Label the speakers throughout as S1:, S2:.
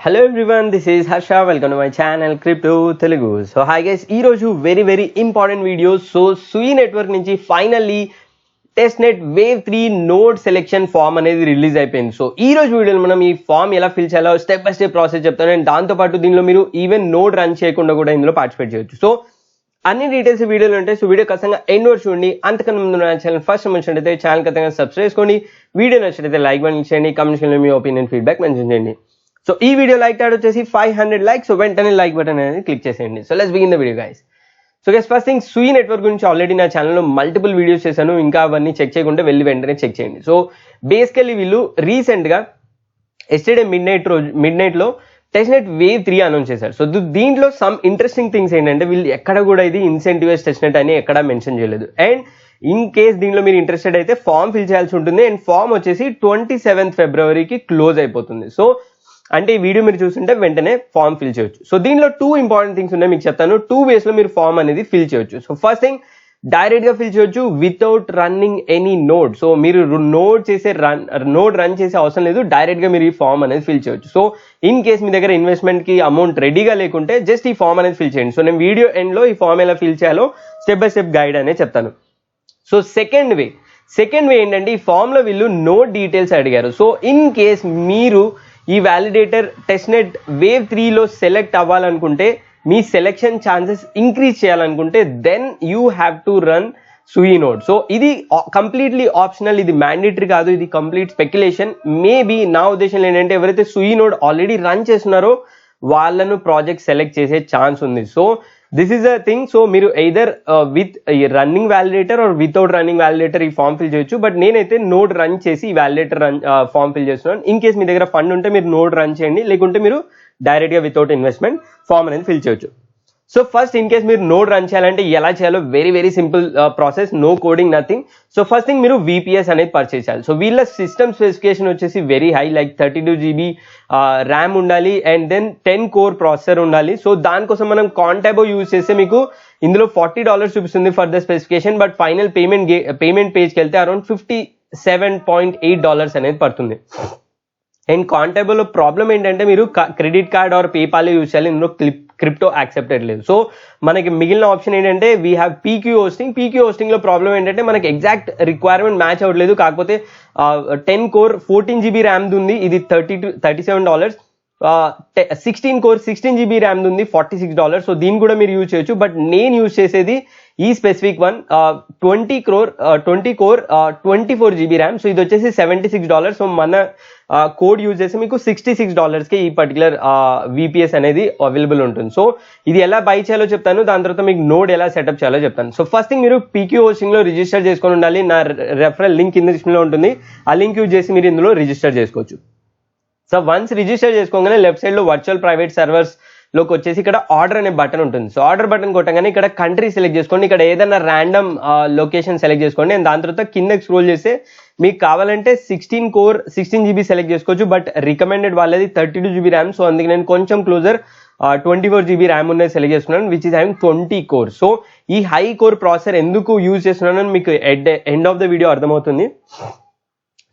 S1: Hello everyone, this is Harsha. Welcome to my channel Crypto Telugu. So hi guys, ee roju very important video. So Sui network nunchi finally testnet wave 3 node selection form అనేది release అయిపోయింది. So ఈ రోజు వీడియోలో మనం ఈ form ఎలా fill చేయాలో step by step process చెప్తాను. అండ్ దాంతో పాటు దీనిలో మీరు ఈవెన్ నోడ్ రన్ చేయకుండా కూడా ఇందులో పార్టిసిపేట్ చేయొచ్చు. సో అన్ని డీటెయిల్స్ వీడియోలో ఉంటాయి. సో వీడియో ఖచ్చితంగా ఎండ్ వరకు చూడండి. అంతకన్నా ముందు నా ఛానల్ ఫస్ట్ నచ్చినట్లయితే ఛానల్ ఖచ్చితంగా సబ్స్క్రైబ్ చేసుకోండి. వీడియో నచ్చినట్లయితే లైక్ బటన్ చేయండి. కామెంట్ సెక్షన్లో మీ ఒపీనియన్ ఫీడ్బ్యాక్ మెన్షన్ చేయండి. సో ఈ వీడియో లైక్ టాడ్ వచ్చేసి 500 లైక్స్. సో వెంటనే లైక్ బటన్ అనేది క్లిక్ చేసేయండి. So let's begin the video guys. So guys first thing, సూయి network గురించి ఆల్రెడీ నా ఛానల్లో మల్టిపుల్ వీడియోస్ చేశాను. ఇంకా అవన్నీ చెక్ చేయకుంటే వెళ్ళి వెంటనే చెక్ చేయండి. సో బేసికల్లీ వీళ్ళు రీసెంట్గా ఎస్టర్డే మిడ్ నైట్లో టెస్ట్నెట్ వేవ్ 3 అనౌన్స్ చేశారు. సో దీంట్లో సమ్ ఇంట్రెస్టింగ్ థింగ్స్ ఏంటంటే వీళ్ళు ఎక్కడ కూడా ఇది ఇన్సెంటివైజ్ టెస్ట్నెట్ అని ఎక్కడా మెన్షన్ చేయలేదు. అండ్ ఇన్ కేస్ దీనిలో మీరు ఇంట్రెస్టెడ్ అయితే ఫామ్ ఫిల్ చేయాల్సి ఉంటుంది. అండ్ ఫామ్ వచ్చేసి 27 ఫిబ్రవరికి క్లోజ్ అయిపోతుంది. సో అంటే ఈ వీడియో మీరు చూస్తుంటే వెంటనే ఫామ్ ఫిల్ చేయొచ్చు. సో దీనిలో 2 ఇంపార్టెంట్ థింగ్స్ ఉన్నాయి, మీకు చెప్తాను. 2 ways లో మీరు ఫామ్ అనేది ఫిల్ చేయొచ్చు. సో ఫస్ట్ థింగ్, డైరెక్ట్ గా ఫిల్ చేయొచ్చు without running any node. So మీరు నోడ్ రన్ చేసే అవసరం లేదు, డైరెక్ట్ గా మీరు ఈ ఫామ్ అనేది ఫిల్ చేయొచ్చు. సో ఇన్ కేస్ మీ దగ్గర ఇన్వెస్ట్మెంట్ కి అమౌంట్ రెడీగా లేకుంటే జస్ట్ ఈ ఫామ్ అనేది ఫిల్ చేయండి. సో నేను వీడియో ఎండ్ లో ఈ ఫామ్ ఎలా ఫిల్ చేయాలో స్టెప్ బై స్టెప్ గైడ్ అనేది చెప్తాను. సో సెకండ్ వే ఏంటంటే ఈ ఫామ్ లో వీళ్ళు నోడ్ డీటెయిల్స్ అడిగారు. సో ఇన్ కేస్ మీరు ఈ వ్యాలిడేటర్ టెస్ట్నెట్ వేవ్ 3లో సెలెక్ట్ అవ్వాలనుకుంటే, మీ సెలెక్షన్ ఛాన్సెస్ ఇంక్రీజ్ చేయాలనుకుంటే then you have to run Sui node. So ఇది కంప్లీట్లీ ఆప్షనల్, ఇది మ్యాండేటరీ కాదు, ఇది కంప్లీట్ స్పెక్యులేషన్. మేబీ నా ఉద్దేశం ఏంటంటే ఎవరైతే సూయి నోడ్ ఆల్రెడీ రన్ చేస్తున్నారో వాళ్ళను ప్రాజెక్ట్ సెలెక్ట్ చేసే ఛాన్స్ ఉంది. So this is a thing. So మీరు either with running validator or without running validator ఈ ఫామ్ ఫిల్ చేయొచ్చు. బట్ నేనైతే నోడ్ రన్ చేసి ఈ వ్యాలిడేటర్ ఫామ్ ఫిల్ చేస్తున్నాను. ఇన్ కేస్ మీ దగ్గర ఫండ్ ఉంటే మీరు నోడ్ రన్ చేయండి, లేకుంటే మీరు డైరెక్ట్ గా వితౌట్ ఇన్వెస్ట్మెంట్ ఫామ్ అనేది ఫిల్ చేయొచ్చు. సో ఫస్ట్ ఇన్ కేస్ మీరు నోడ్ రన్ చేయాలంటే ఎలా చేయాలో very simple process, no coding, nothing. So first thing మీరు VPS అనేది పర్చేస్ చేయాలి. సో వీళ్ళ సిస్టమ్ స్పెసిఫికేషన్ వచ్చేసి very high, like 32 GB RAM ఉండాలి అండ్ దెన్ 10 core ప్రాసెసర్ ఉండాలి. సో దానికోసం మనం కాంటాబో యూజ్ చేస్తే మీకు ఇందులో $40 చూపిస్తుంది for the specification. But final payment పేజ్కి వెళ్తే అరౌండ్ $57.8 అనేది పడుతుంది. అండ్ కాంటాబోలో ప్రాబ్లం ఏంటంటే మీరు credit card or PayPal use చేయాలి, ఇందులో క్రిప్టో యాక్సెప్టెడ్ లేదు. సో మనకి మిగిలిన ఆప్షన్ ఏంటంటే వీ హ్యావ్ PQ హోస్టింగ్ లో ప్రాబ్లం ఏంటంటే మనకి ఎగ్జాక్ట్ రిక్వైర్మెంట్ మ్యాచ్ అవ్వట్లేదు. కాకపోతే 10 core 14 GB ర్యామ్ ఉంది, ఇది $37. 16 core 16 GB ర్యామ్ ఉంది, $46. సో దీన్ని కూడా మీరు యూజ్ చేయొచ్చు. బట్ నేను యూజ్ చేసేది ఈ specific one, 20 core 24 GB RAM. So ఇది వచ్చేసి $76. సో మన కోడ్ యూజ్ చేసి మీకు $66కి ఈ పర్టికులర్ VPS అనేది అవైలబుల్ ఉంటుంది. సో ఇది ఎలా బై చేయాలో చెప్తాను, దాని తర్వాత మీకు నోడ్ ఎలా సెటప్ చేయాలో చెప్తాను. సో ఫస్ట్ థింగ్, మీరు PQ హోస్టింగ్ లో రిజిస్టర్ చేసుకొని ఉండాలి. నా రెఫరల్ లింక్ కింద డిస్క్రిప్షన్ లో ఉంటుంది, ఆ లింక్ యూజ్ చేసి మీరు ఇందులో రిజిస్టర్ చేసుకోవచ్చు. సో వన్స్ రిజిస్టర్ చేసుకోగానే లెఫ్ట్ సైడ్ లో వర్చువల్ ప్రైవేట్ సర్వర్స్ లోకి వచ్చేసి ఇక్కడ ఆర్డర్ అనే బటన్ ఉంటుంది. సో ఆర్డర్ బటన్ కొట్టగానే ఇక్కడ కంట్రీ సెలెక్ట్ చేసుకోండి, ఇక్కడ ఏదైనా ర్యాండమ్ లొకేషన్ సెలెక్ట్ చేసుకోండి. అండ్ దాని తర్వాత కిందకి స్క్రోల్ చేస్తే మీకు కావాలంటే 16 core 16 GB సెలెక్ట్ చేసుకోవచ్చు. బట్ రికమెండెడ్ వాళ్ళది 32 GB ర్యామ్. సో అందుకే నేను కొంచెం క్లోజర్ 24 GB ర్యామ్ ఉన్నది సెలెక్ట్ చేసుకున్నాను, which is having 20 core. So ఈ హై కోర్ ప్రాసెసర్ ఎందుకు యూజ్ చేస్తున్నానని మీకు ఎండ్ ఆఫ్ ద వీడియో అర్థమవుతుంది.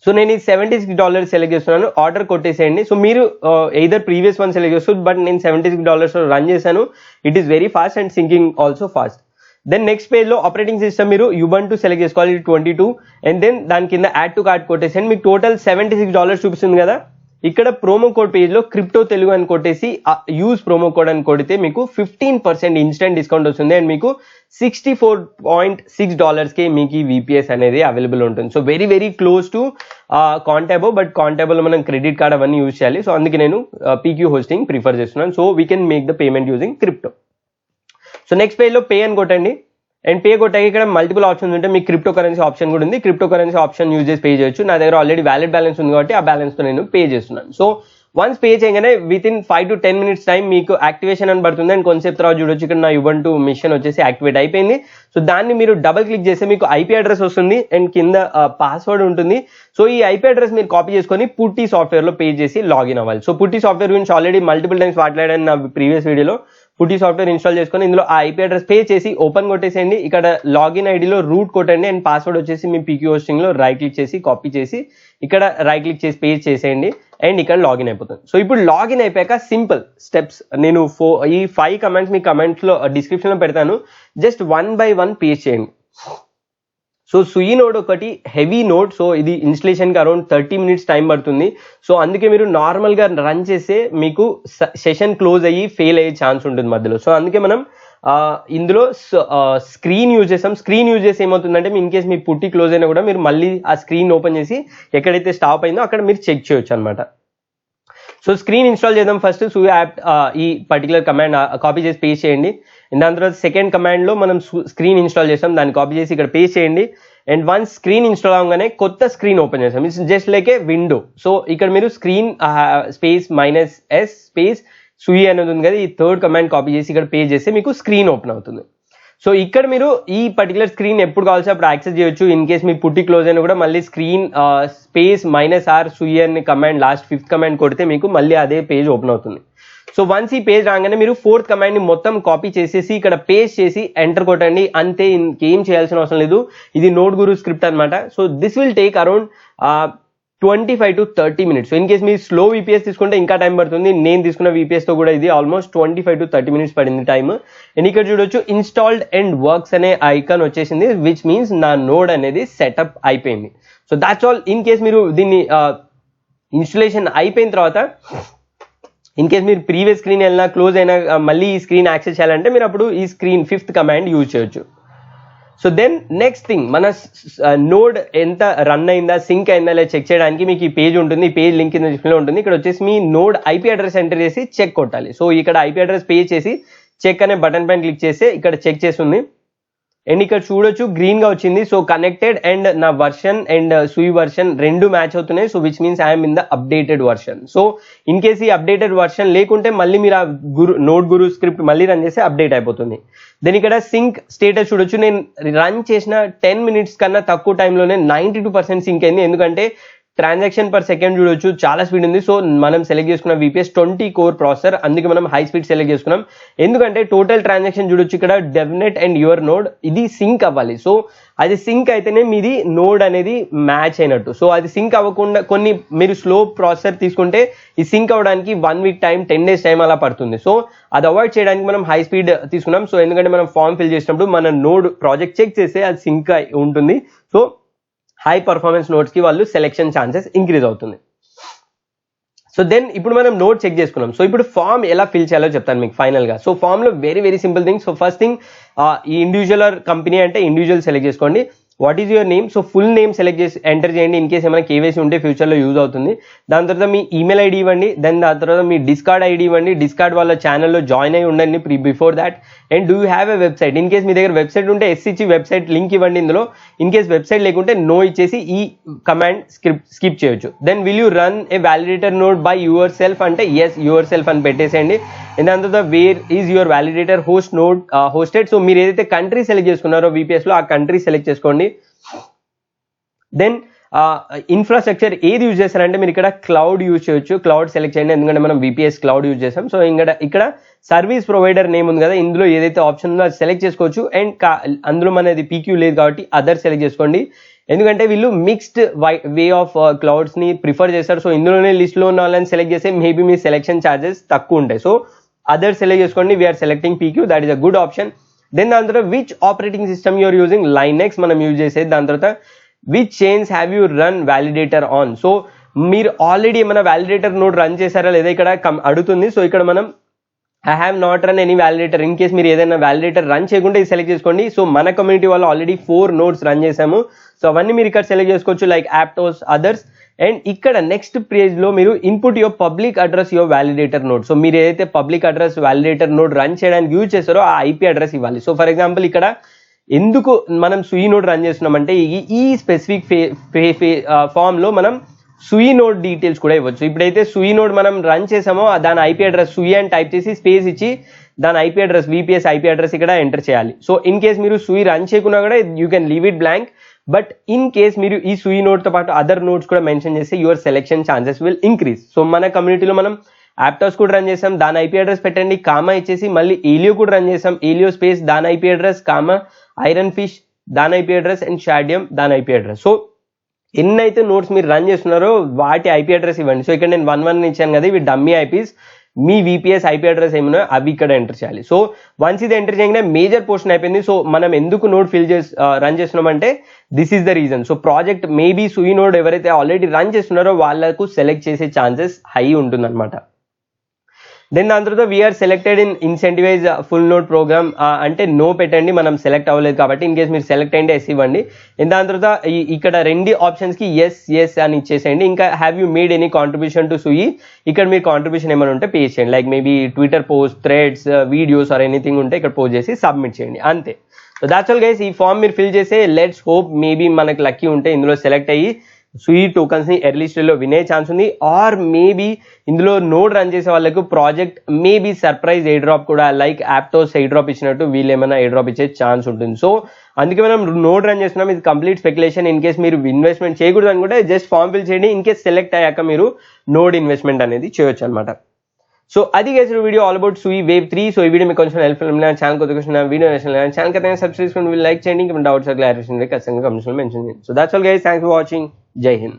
S1: సో నేను ఈ $76 సెలెక్ట్ చేస్తున్నాను, ఆర్డర్ కొట్టేసేయండి. సో మీరు ఎయిదర్ ప్రీవియస్ వన్ సెలెక్ట్ చేస్తారు, బట్ నేను $76 రన్ చేశాను. It is very fast and sinking also fast. Then next page లో ఆపరేటింగ్ సిస్టమ్ మీరు Ubuntu సెలెక్ట్ చేసుకోవాలి, 22. అండ్ దెన్ దాని కింద యాడ్ టు కార్ట్ కొట్టేసేయండి. మీకు టోటల్ $76 చూపిస్తుంది కదా. ఇక్కడ ప్రోమో కోడ్ పేజ్ లో క్రిప్టో తెలుగు అని కొట్టేసి యూజ్ ప్రోమో కోడ్ అని కొడితే మీకు 15% ఇన్స్టెంట్ డిస్కౌంట్ వస్తుంది. అండ్ మీకు $64.6కి మీకు ఈ VPS అనేది అవైలబుల్ ఉంటుంది. So very close to Contabo. But కాంటాబోలో మనం క్రెడిట్ కార్డ్ అవన్నీ యూజ్ చేయాలి. సో అందుకే నేను PQ హోస్టింగ్ ప్రిఫర్ చేస్తున్నాను. So we can make the payment using crypto. So next page లో పే అని కొట్టండి. అండ్ పే కొట్టాక ఇక్కడ మల్టిపుల్ ఆప్షన్స్ ఉంటాయి, మీకు క్రిప్టో కరెన్సీ ఆప్షన్ కూడా ఉంది. క్రిప్టో కరెన్సీ ఆప్షన్ యూజ్ చేసి పే చేయొచ్చు. నా దగ్గర ఆల్రెడీ వ్యాలిడ్ బ్యాలెన్స్ ఉంది కాబట్టి ఆ బ్యాలెన్స్ తో నేను పే చేస్తున్నాను. సో వన్స్ పే చేయగానే with in 5 to 10 minutes time మీకు యాక్టివేషన్ అని పడుతుంది. అండ్ కొంచెంసేపు తర్వాత చూడొచ్చు, ఇక్కడ నా Ubuntu మిషన్ వచ్చేసి యాక్టివేట్ అయిపోయింది. సో దాన్ని మీరు డబుల్ క్లిక్ చేస్తే మీకు IP అడ్రస్ వస్తుంది అండ్ కింద పాస్వర్డ్ ఉంటుంది. సో ఈ IP అడ్రస్ మీరు కాపీ చేసుకొని పుట్టి సాఫ్ట్వేర్ లో పే చేసి లాగిన్ అవ్వాలి. సో పుట్టి సాఫ్ట్వేర్ గురించి ఆల్రెడీ మల్టిపుల్ టైమ్స్ మాట్లాడాను నా ప్రీవియస్ వీడియోలో. పుట్టి సాఫ్ట్వేర్ ఇన్స్టాల్ చేసుకొని ఇందులో ఆ ఐపీ అడ్రస్ పే చేసి ఓపెన్ కొట్టేసేయండి. ఇక్కడ లాగిన్ ఐడిలో రూట్ కొట్టండి అండ్ పాస్వర్డ్ వచ్చేసి మీ పీక్యూ హోస్టింగ్ లో రైట్ క్లిక్ చేసి కాపీ చేసి ఇక్కడ రైట్ క్లిక్ చేసి పేస్ట్ చేసేయండి అండ్ ఇక్కడ లాగిన్ అయిపోతుంది. సో ఇప్పుడు లాగిన్ అయిపోయాక సింపుల్ స్టెప్స్ నేను ఈ 5 కమాండ్స్ మీ కమెంట్స్ లో డిస్క్రిప్షన్ లో పెడతాను, జస్ట్ 1 by 1 పేస్ట్ చేయండి. సో సుయి నోడ్ ఒకటి హెవీ నోడ్, సో ఇది ఇన్స్టలేషన్ కి అరౌండ్ 30 minutes టైం పడుతుంది. సో అందుకే మీరు నార్మల్ గా రన్ చేస్తే మీకు సెషన్ క్లోజ్ అయ్యి ఫెయిల్ అయ్యే ఛాన్స్ ఉంటుంది మధ్యలో. సో అందుకే మనం ఇందులో స్క్రీన్ యూజ్ చేస్తాం. స్క్రీన్ యూజ్ చేసి ఏమవుతుందంటే ఇన్ కేస్ మీ పుట్టి క్లోజ్ అయినా కూడా మీరు మళ్ళీ ఆ స్క్రీన్ ఓపెన్ చేసి ఎక్కడైతే స్టాప్ అయిందో అక్కడ మీరు చెక్ చేయొచ్చు అనమాట. సో స్క్రీన్ ఇన్స్టాల్ చేద్దాం. ఫస్ట్ సుయి యాప్ ఈ పర్టికులర్ కమాండ్ కాపీ చేసి పేస్ట్ చేయండి. దాని తర్వాత సెకండ్ కమాండ్ లో మనం స్క్రీన్ ఇన్స్టాల్ చేస్తాం, దాన్ని కాపీ చేసి ఇక్కడ పేస్ట్ చేయండి. అండ్ వన్స్ స్క్రీన్ ఇన్స్టాల్ అవగానే కొత్త స్క్రీన్ ఓపెన్ చేస్తాం, it's just like A window. So ఇక్కడ మీరు స్క్రీన్ స్పేస్ -s స్పేస్ సుయి అనేది ఉంది కదా, ఈ థర్డ్ కమాండ్ కాపీ చేసి ఇక్కడ పేస్ట్ చేస్తే మీకు స్క్రీన్ ఓపెన్ అవుతుంది. సో ఇక్కడ మీరు ఈ పర్టికులర్ స్క్రీన్ ఎప్పుడు కావాల్సి అప్పుడు యాక్సెస్ చేయొచ్చు. ఇన్ కేస్ మీ పుట్టి క్లోజ్ అయినా కూడా మళ్ళీ స్క్రీన్ స్పేస్ -r సుయి అనే కమాండ్ లాస్ట్ 5th కమాండ్ కొడితే మీకు మళ్ళీ అదే పేజ్ ఓపెన్ అవుతుంది. సో వన్స్ ఈ పేజ్ రాగానే మీరు 4th కమాండ్ ని మొత్తం కాపీ చేసేసి ఇక్కడ పేస్ట్ చేసి ఎంటర్ కొట్టండి, అంతే. ఇంకేం చేయాల్సిన అవసరం లేదు. ఇది నోడ్ గురు స్క్రిప్ట్ అనమాట. So this will take around 25 to 30 minutes. So in case మీరు స్లో VPS తీసుకుంటే ఇంకా టైం పడుతుంది. నేను తీసుకున్న VPS తో కూడా ఇది ఆల్మోస్ట్ 25 to 30 minutes పడింది టైం. అండ్ ఇక్కడ చూడొచ్చు ఇన్స్టాల్డ్ అండ్ వర్క్స్ అనే ఐకాన్ వచ్చేసింది, విచ్ మీన్స్ నా నోడ్ అనేది సెటప్ అయిపోయింది. So that's all. In case మీరు దీన్ని ఇన్స్టలేషన్ అయిపోయిన తర్వాత ఇన్ కేస్ మీరు ప్రీవియస్ స్క్రీన్ వెళ్ళినా క్లోజ్ అయినా మళ్ళీ ఈ స్క్రీన్ యాక్సెస్ చేయాలంటే మీరు అప్పుడు ఈ స్క్రీన్ 5th కమాండ్ యూజ్ చేయొచ్చు. సో దెన్ నెక్స్ట్ థింగ్, మన నోడ్ ఎంత రన్ అయిందా సింక్ అయిందా లేదా చెక్ చేయడానికి మీకు ఈ పేజ్ ఉంటుంది. ఈ పేజ్ లింక్ కింద డిస్ప్లే ఉంటుంది. ఇక్కడ వచ్చేసి మీ నోడ్ ఐపీ అడ్రస్ ఎంటర్ చేసి చెక్ కొట్టాలి. సో ఇక్కడ ఐపీ అడ్రస్ పే చేసి చెక్ అనే బటన్ పైన క్లిక్ చేస్తే ఇక్కడ చెక్ చేస్తుంది అండ్ ఇక్కడ చూడొచ్చు గ్రీన్ గా వచ్చింది. సో కనెక్టెడ్ అండ్ నా వర్షన్ అండ్ సుయి వర్షన్ రెండు మ్యాచ్ అవుతున్నాయి. So which means I'm in the updated version. So in case ఈ అప్డేటెడ్ వర్షన్ లేకుంటే మళ్ళీ మీరు ఆ నోడ్ గురు స్క్రిప్ట్ మళ్ళీ రన్ చేస్తే అప్డేట్ అయిపోతుంది. దెన్ ఇక్కడ సింక్ స్టేటస్ చూడొచ్చు. నేను రన్ చేసిన 10 minutes కన్నా తక్కువ టైంలోనే 92% సింక్ అయింది. ఎందుకంటే ట్రాన్సాక్షన్ పర్ సెకండ్ చూడొచ్చు చాలా స్పీడ్ ఉంది. సో మనం సెలెక్ట్ చేసుకున్న VPS 20 core ప్రాసెసర్, అందుకే మనం హై స్పీడ్ సెలెక్ట్ చేసుకున్నాం. ఎందుకంటే టోటల్ ట్రాన్సాక్షన్ చూడొచ్చు ఇక్కడ డెఫినెట్ అండ్ యువర్ నోడ్ ఇది సింక్ అవ్వాలి. సో అది సింక్ అయితేనే మీది నోడ్ అనేది మ్యాచ్ అయినట్టు. సో అది సింక్ అవ్వకుండా కొన్ని మీరు స్లో ప్రాసెసర్ తీసుకుంటే ఈ సింక్ అవ్వడానికి 1 week టైం 10 days టైం అలా పడుతుంది. సో అది అవాయిడ్ చేయడానికి మనం హై స్పీడ్ తీసుకున్నాం. సో ఎందుకంటే మనం ఫామ్ ఫిల్ చేసినప్పుడు మన నోడ్ ప్రాజెక్ట్ చెక్ చేస్తే అది సింక్ ఉంటుంది. సో హై పర్ఫార్మెన్స్ నోడ్స్ కి వాళ్ళు సెలెక్షన్ ఛాన్సెస్ ఇంక్రీజ్ అవుతుంది. సో దెన్ ఇప్పుడు మనం నోడ్ చెక్ చేసుకున్నాం. సో ఇప్పుడు ఫామ్ ఎలా ఫిల్ చేయాలో చెప్తాను మీకు ఫైనల్ గా. సో ఫామ్ లో very simple thing. So first thing ఈ ఇండివిజువల్ కంపెనీ అంటే ఇండివిజువల్ సెలెక్ట్ చేసుకోండి. What is your name? So full name select చేసి ఎంటర్ చేయండి. ఇన్ కేస్ ఏమైనా కేవైసీ ఉంటే ఫ్యూచర్ లో యూజ్ అవుతుంది. దాని తర్వాత మీ ఈమెయిల్ ఐడి ఇవ్వండి. దెన్ దాని తర్వాత మీ డిస్కార్డ్ ఐడి ఇవ్వండి. డిస్కార్డ్ వాళ్ళ ఛానల్లో జాయిన్ అయి ఉండండి before that. And do you have a website? In case మీ దగ్గర వెబ్సైట్ ఉంటే ఎస్ ఇచ్చి వెబ్సైట్ లింక్ ఇవ్వండి ఇందులో. ఇన్ కేస్ వెబ్సైట్ లేకుంటే నో ఇచ్చేసి ఈ కమాండ్ స్కిప్ చేయొచ్చు. Then will you run a validator node by yourself అంటే ఎస్ యువర్ సెల్ఫ్ అని పెట్టేసేయండి. అండ్ దాని తర్వాత where is your validator host node hosted? So మీరు ఏదైతే కంట్రీ సెలెక్ట్ చేసుకున్నారో VPS లో ఆ కంట్రీ సెలెక్ట్ చేసుకోండి. దెన్ ఇన్ఫ్రాస్ట్రక్చర్ ఏది యూజ్ చేస్తారంటే మీరు ఇక్కడ క్లౌడ్ యూజ్ చేయొచ్చు. క్లౌడ్ సెలెక్ట్ చేయండి ఎందుకంటే మనం VPS క్లౌడ్ యూజ్ చేస్తాం. సో ఇక్కడ సర్వీస్ ప్రొవైడర్ నేమ్ ఉంది కదా, ఇందులో ఏదైతే ఆప్షన్ ఉందో అది సెలెక్ట్ చేసుకోవచ్చు. అండ్ అందులో మనది PQ లేదు కాబట్టి అదర్ సెలెక్ట్ చేసుకోండి. ఎందుకంటే వీళ్ళు మిక్స్డ్ వే ఆఫ్ క్లౌడ్స్ ని ప్రిఫర్ చేస్తారు. సో ఇందులోనే లిస్ట్ లో ఉన్న వాళ్ళని సెలెక్ట్ చేస్తే మేబీ మీ సెలెక్షన్ ఛార్జెస్ తక్కువ ఉంటాయి. సో అదర్ సెలెక్ట్ చేసుకోండి. We're selecting PQ, that is a good option. Then దాని తర్వాత which operating system you're using? Linux మనం యూజ్ చేసేది. దాని తర్వాత which chains have you run validator on? So మీరు ఆల్రెడీ ఏమైనా వ్యాలిడేటర్ నోడ్ రన్ చేశారా లేదా ఇక్కడ అడుగుతుంది. సో ఇక్కడ మనం I have not run any validator. In case మీరు ఏదైనా వ్యాలిడేటర్ రన్ చేయకుండా ఇది సెలెక్ట్ చేసుకోండి. సో మన కమ్యూనిటీ వాళ్ళు ఆల్రెడీ 4 nodes రన్ చేసాము. సో అవన్నీ మీరు ఇక్కడ సెలెక్ట్ చేసుకోవచ్చు లైక్ యాప్టోస్ అదర్స్. అండ్ ఇక్కడ నెక్స్ట్ పేజ్ లో మీరు input your public address your validator node. So మీరు ఏదైతే public address validator node run చేయడానికి యూజ్ చేస్తారో ఆ IP అడ్రస్ ఇవ్వాలి. సో ఫర్ ఎగ్జాంపుల్ ఇక్కడ ఎందుకు మనం సుయి నోడ్ రన్ చేస్తున్నామంటే ఈ స్పెసిఫిక్ ఫామ్ లో మనం సుయి నోడ్ డీటెయిల్స్ కూడా ఇవ్వచ్చు. ఇప్పుడైతే సుయి నోడ్ మనం రన్ చేసామో దాని IP అడ్రస్ సుయి అని టైప్ చేసి స్పేస్ ఇచ్చి దాని IP address VPS IP address ఇక్కడ ఎంటర్ చేయాలి. సో ఇన్ కేస్ మీరు సుయి రన్ చేయకున్నా కూడా you can leave it blank. But in case మీరు ఈ సుయి నోడ్ తో పాటు అదర్ నోడ్స్ కూడా మెన్షన్ చేస్తే your selection chances will increase. So మన కమ్యూనిటీలో మనం యాప్టాస్ కూడా రన్ చేసాం, దాని ఐపీ అడ్రస్ పెట్టండి కామా ఇచ్చేసి మళ్ళీ ఈలియో కూడా రన్ చేసాం, ఈలియో స్పేస్ దాని IP address comma iron fish దాని ఐపీ అడ్రస్ అండ్ షాడియం దాని ఐపీ అడ్రస్. సో ఎన్నైతే నోట్స్ మీరు రన్ చేస్తున్నారో వాటి ఐపీ అడ్రస్ ఇవ్వండి. సో ఇక్కడ నేను 1 ఇచ్చాను కదా, ఇవి డమ్మీ ఐపీస్, మీ విపిఎస్ ఐపీ అడ్రస్ ఏమన్నా అవి ఇక్కడ ఎంటర్ చేయాలి. సో వన్స్ ఇది ఎంటర్ చేయగానే మేజర్ పోర్షన్ అయిపోయింది. సో మనం ఎందుకు నోడ్ ఫిల్ చేసి రన్ చేస్తున్నామంటే this is the reason. So project maybe సూయి node ఎవరైతే ఆల్రెడీ రన్ చేస్తున్నారో వాళ్ళకు సెలెక్ట్ చేసే ఛాన్సెస్ హై ఉంటుంది అనమాట. దెన్ దాని తర్వాత we're selected in incentivize full node program అంటే నో పెట్టండి, మనం సెలెక్ట్ అవ్వలేదు కాబట్టి. ఇన్ కేస్ మీరు సెలెక్ట్ అయ్యింటే ఎస్ ఇవ్వండి. దాని తర్వాత ఇక్కడ 2 ఆప్షన్స్కి ఎస్ అని ఇచ్చేసేయండి. ఇంకా have you made any contribution to Sui, ఇక్కడ మీరు కాంట్రిబ్యూషన్ ఏమైనా ఉంటే పే చేయండి, like maybe Twitter post, threads, videos or anything ఉంటే ఇక్కడ పోస్ట్ చేసి సబ్మిట్ చేయండి అంతే. సో దాట్స్ ఆల్ గైస్, ఈ ఫామ్ మీరు ఫిల్ చేసే లెట్స్ హోప్ మేబీ మనకు లక్కీ ఉంటే ఇందులో సెలెక్ట్ అయ్యి సూయి టోకన్స్ ని ఎర్లీ స్టేజ్ లో వినే ఛాన్స్ ఉంది. ఆర్ మేబీ ఇందులో నోడ్ రన్ చేసే వాళ్ళకు project maybe surprise air drop కూడా, లైక్ యాప్టోస్ ఎయిర్ డ్రాప్ ఇచ్చినట్టు వీళ్ళు ఏమైనా ఎయిర్ డ్రాప్ ఇచ్చే ఛాన్స్ ఉంటుంది. సో అందుకే మనం నోడ్ రన్ చేస్తున్నాం, ఇది కంప్లీట్ స్పెక్యులేషన్. ఇన్ కేస్ మీరు ఇన్వెస్ట్మెంట్ చేయకూడదు అనుకుంటే జస్ట్ ఫామ్ ఫిల్ చేయండి. ఇన్ కేస్ సెలెక్ట్ అయ్యాక మీరు నోడ్ ఇన్వెస్ట్మెంట్ అనేది చేయొచ్చు అనమాట. సో అది guys video all about సూయి wave 3. So ఈ వీడియో మీకు కొంచెం హెల్ప్ఫుల్ ఛానల్ కొత్త క్వశ్చన్ వీడియో ఛానల్ కన్నా సబ్స్క్రైబ్ చేసుకుని లైక్ చేయండి, డౌట్స్ క్లారిఫికేషన్ ఖచ్చితంగా కమెంట్స్ లో మెన్షన్ చేయండి. So that's all guys, thanks for watching, జై హింద్.